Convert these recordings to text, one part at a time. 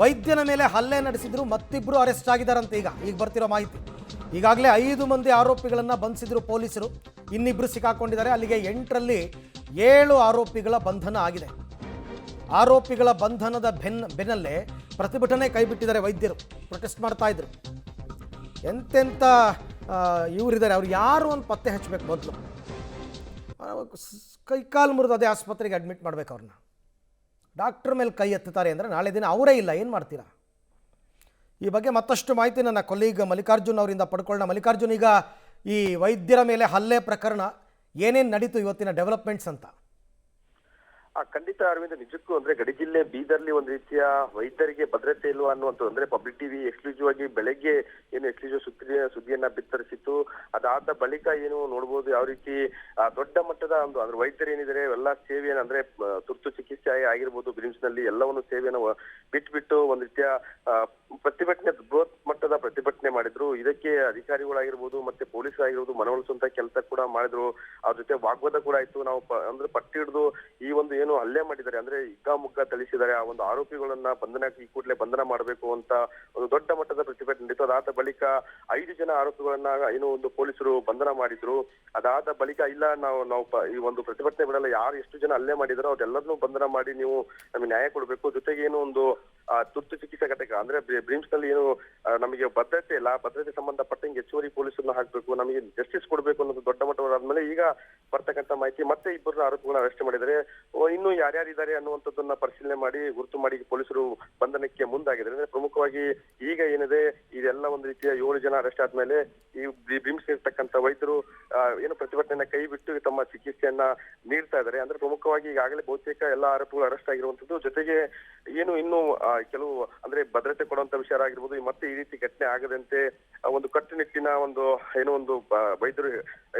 ವೈದ್ಯನ ಮೇಲೆ ಹಲ್ಲೆ ನಡೆಸಿದ್ರು, ಮತ್ತಿಬ್ಬರು ಅರೆಸ್ಟ್ ಆಗಿದ್ದಾರಂತೆ. ಈಗ ಬರ್ತಿರೋ ಮಾಹಿತಿ, ಈಗಾಗಲೇ 5 ಮಂದಿ ಆರೋಪಿಗಳನ್ನು ಬಂಧಿಸಿದ್ರು ಪೊಲೀಸರು, ಇನ್ನಿಬ್ಬರು ಸಿಕ್ಕಾಕೊಂಡಿದ್ದಾರೆ. ಅಲ್ಲಿಗೆ 8ರಲ್ಲಿ 7 ಆರೋಪಿಗಳ ಬಂಧನ ಆಗಿದೆ. ಆರೋಪಿಗಳ ಬಂಧನದ ಬೆನ್ನಲ್ಲೇ ಪ್ರತಿಭಟನೆ ಕೈಬಿಟ್ಟಿದ್ದಾರೆ ವೈದ್ಯರು, ಪ್ರೊಟೆಸ್ಟ್ ಮಾಡ್ತಾ ಇದ್ರು. ಎಂತೆಂಥ ಇವರಿದ್ದಾರೆ, ಅವ್ರು ಯಾರು ಅಂತ ಪತ್ತೆ ಹಚ್ಚಬೇಕು. ಮೊದಲು ಕೈಕಾಲು ಮುರಿದು ಅದೇ ಆಸ್ಪತ್ರೆಗೆ ಅಡ್ಮಿಟ್ ಮಾಡ್ಬೇಕು ಅವ್ರನ್ನ. ಡಾಕ್ಟ್ರ್ ಮೇಲೆ ಕೈ ಎತ್ತುತ್ತಾರೆ ಅಂದರೆ ನಾಳೆ ದಿನ ಅವರೇ ಇಲ್ಲ, ಏನು ಮಾಡ್ತೀರಾ? ಈ ಬಗ್ಗೆ ಮತ್ತಷ್ಟು ಮಾಹಿತಿ ನನ್ನ ಕೊಲೀಗ್ ಮಲ್ಲಿಕಾರ್ಜುನ್ ಅವರಿಂದ ಪಡ್ಕೊಳ್ಳೋಣ. ಮಲ್ಲಿಕಾರ್ಜುನ್, ಈಗ ಈ ವೈದ್ಯರ ಮೇಲೆ ಹಲ್ಲೆ ಪ್ರಕರಣ ಏನೇನು ನಡೀತು, ಇವತ್ತಿನ ಡೆವಲಪ್ಮೆಂಟ್ಸ್ ಅಂತ? ಖಂಡಿತ ಅರವಿಂದ್, ನಿಜಕ್ಕೂ ಅಂದ್ರೆ ಗಡಿ ಜಿಲ್ಲೆ ಬೀದರ್ಲಿ ಒಂದು ರೀತಿಯ ವೈದ್ಯರಿಗೆ ಭದ್ರತೆ ಇಲ್ವಾ ಅನ್ನುವಂಥದ್ದು. ಅಂದ್ರೆ ಪಬ್ಲಿಕ್ ಟಿವಿ ಎಕ್ಸ್ಕ್ಲೂಸಿವ್ ಆಗಿ ಬೆಳಗ್ಗೆ ಏನು ಎಕ್ಸ್ಕ್ಲೂಸಿವ್ ಸುದ್ದಿಯನ್ನ ಬಿತ್ತರಿಸಿತ್ತು. ಅದಾದ ಬಳಿಕ ಏನು ನೋಡ್ಬೋದು, ಯಾವ ರೀತಿ ದೊಡ್ಡ ಮಟ್ಟದ ಒಂದು ಅಂದ್ರೆ ವೈದ್ಯರು ಏನಿದ್ದಾರೆ ಎಲ್ಲ ಸೇವೆಯನ್ನು ಅಂದ್ರೆ ತುರ್ತು ಚಿಕಿತ್ಸೆ ಆಗಿರ್ಬೋದು, ಬ್ರಿಮ್ಸ್ ನಲ್ಲಿ ಎಲ್ಲವನ್ನು ಸೇವೆಯನ್ನು ಬಿಟ್ಬಿಟ್ಟು ಒಂದು ರೀತಿಯ ಪ್ರತಿಭಟನೆ, ಬೃಹತ್ ಮಟ್ಟದ ಪ್ರತಿಭಟನೆ ಮಾಡಿದ್ರು. ಇದಕ್ಕೆ ಅಧಿಕಾರಿಗಳಾಗಿರ್ಬೋದು ಮತ್ತೆ ಪೊಲೀಸ್ ಆಗಿರ್ಬೋದು ಮನವೊಲಿಸುವಂತ ಕೆಲಸ ಕೂಡ ಮಾಡಿದ್ರು. ಅವ್ರ ಜೊತೆ ವಾಗ್ವಾದ ಕೂಡ ಆಯ್ತು. ನಾವು ಅಂದ್ರೆ ಪಟ್ಟಿ ಹಿಡಿದು ಈ ಒಂದು ಏನು ಹಲ್ಲೆ ಮಾಡಿದ್ದಾರೆ ಅಂದ್ರೆ ಹಿಗ್ಗಾಮುಗ್ಗ ಥಳಿಸಿದ್ದಾರೆ, ಆ ಒಂದು ಆರೋಪಿಗಳನ್ನ ಈ ಕೂಡಲೇ ಬಂಧನ ಮಾಡಬೇಕು ಅಂತ ಒಂದು ದೊಡ್ಡ ಮಟ್ಟದ ಪ್ರತಿಭಟನೆ ನಡೀತು. ಅದಾದ ಬಳಿಕ 5 ಜನ ಆರೋಪಿಗಳನ್ನ ಏನು ಒಂದು ಪೊಲೀಸರು ಬಂಧನ ಮಾಡಿದ್ರು. ಅದಾದ ಬಳಿಕ ಇಲ್ಲ ನಾವು ಈ ಒಂದು ಪ್ರತಿಭಟನೆ ಬಿಡಲ್ಲ, ಯಾರು ಎಷ್ಟು ಜನ ಹಲ್ಲೆ ಮಾಡಿದಾರೋ ಅವ್ರೆಲ್ಲರನ್ನೂ ಬಂಧನ ಮಾಡಿ ನೀವು ನಮಗೆ ನ್ಯಾಯ ಕೊಡಬೇಕು. ಜೊತೆಗೆ ಏನು ಒಂದು ತುರ್ತು ಚಿಕಿತ್ಸಾ ಘಟಕ ಅಂದ್ರೆ ಬ್ರಿಮ್ಸ್ ನಲ್ಲಿ ಏನು ನಮಗೆ ಭದ್ರತೆ ಇಲ್ಲ, ಭದ್ರತೆ ಸಂಬಂಧಪಟ್ಟಂಗೆ ಹೆಚ್ಚುವರಿ ಪೊಲೀಸರನ್ನ ಹಾಕ್ಬೇಕು, ನಮಗೆ ಜಸ್ಟಿಸ್ ಕೊಡಬೇಕು ಅನ್ನೋದು ದೊಡ್ಡ ಮಟ್ಟವಾದ್ಮೇಲೆ ಈಗ ಬರ್ತಕ್ಕಂಥ ಮಾಹಿತಿ ಮತ್ತೆ 2 ಆರೋಪಿಗಳನ್ನ ಅರೆಸ್ಟ್ ಮಾಡಿದ್ದಾರೆ. ಇನ್ನು ಯಾರ್ಯಾರಿದ್ದಾರೆ ಅನ್ನುವಂಥದ್ದನ್ನ ಪರಿಶೀಲನೆ ಮಾಡಿ ಗುರುತು ಮಾಡಿ ಪೊಲೀಸರು ಬಂಧನಕ್ಕೆ ಮುಂದಾಗಿದ್ದಾರೆ. ಅಂದ್ರೆ ಪ್ರಮುಖವಾಗಿ ಈಗ ಏನಿದೆ, ಇದೆಲ್ಲ ಒಂದು ರೀತಿಯ 7 ಜನ ಅರೆಸ್ಟ್ ಆದ್ಮೇಲೆ ಈ ಬ್ರಿಮ್ಸ್ ಇರ್ತಕ್ಕಂಥ ವೈದ್ಯರು ಏನು ಪ್ರತಿಭಟನೆಯನ್ನ ಕೈ ಬಿಟ್ಟು ತಮ್ಮ ಚಿಕಿತ್ಸೆಯನ್ನ ನೀಡ್ತಾ ಇದ್ದಾರೆ. ಅಂದ್ರೆ ಪ್ರಮುಖವಾಗಿ ಈಗಾಗಲೇ ಬಹುತೇಕ ಎಲ್ಲ ಆರೋಪಿಗಳು ಅರೆಸ್ಟ್ ಆಗಿರುವಂತದ್ದು. ಜೊತೆಗೆ ಏನು ಇನ್ನು ಕೆಲವು ಅಂದ್ರೆ ಭದ್ರತೆ ಕೊಡುವಂತ ವಿಚಾರ ಆಗಿರ್ಬೋದು, ಮತ್ತೆ ಈ ರೀತಿ ಘಟನೆ ಆಗದಂತೆ ಒಂದು ಕಟ್ಟುನಿಟ್ಟಿನ ಒಂದು ಏನೋ ಒಂದು ವೈದ್ಯರು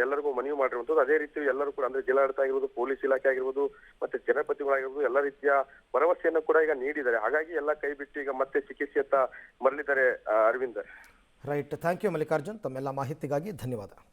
ಎಲ್ಲರಿಗೂ ಮನವಿ ಮಾಡಿರುವಂತದ್ದು. ಅದೇ ರೀತಿ ಎಲ್ಲರೂ ಕೂಡ ಅಂದ್ರೆ ಜಿಲ್ಲಾಡಳಿತ ಆಗಿರ್ಬೋದು, ಪೊಲೀಸ್ ಇಲಾಖೆ ಆಗಿರ್ಬೋದು, ಮತ್ತೆ ಜನಪ್ರತಿನಿಧಿಗಳಾಗಿರ್ಬೋದು ಎಲ್ಲ ರೀತಿಯ ಭರವಸೆಯನ್ನು ಕೂಡ ಈಗ ನೀಡಿದ್ದಾರೆ. ಹಾಗಾಗಿ ಎಲ್ಲ ಕೈ ಬಿಟ್ಟು ಈಗ ಮತ್ತೆ ಚಿಕಿತ್ಸೆಯತ್ತ ಮರಳಿದ್ದಾರೆ. Arvind, right, thank you Mallikarjun, ತಮ್ಮೆಲ್ಲ ಮಾಹಿತಿಗಾಗಿ ಧನ್ಯವಾದ.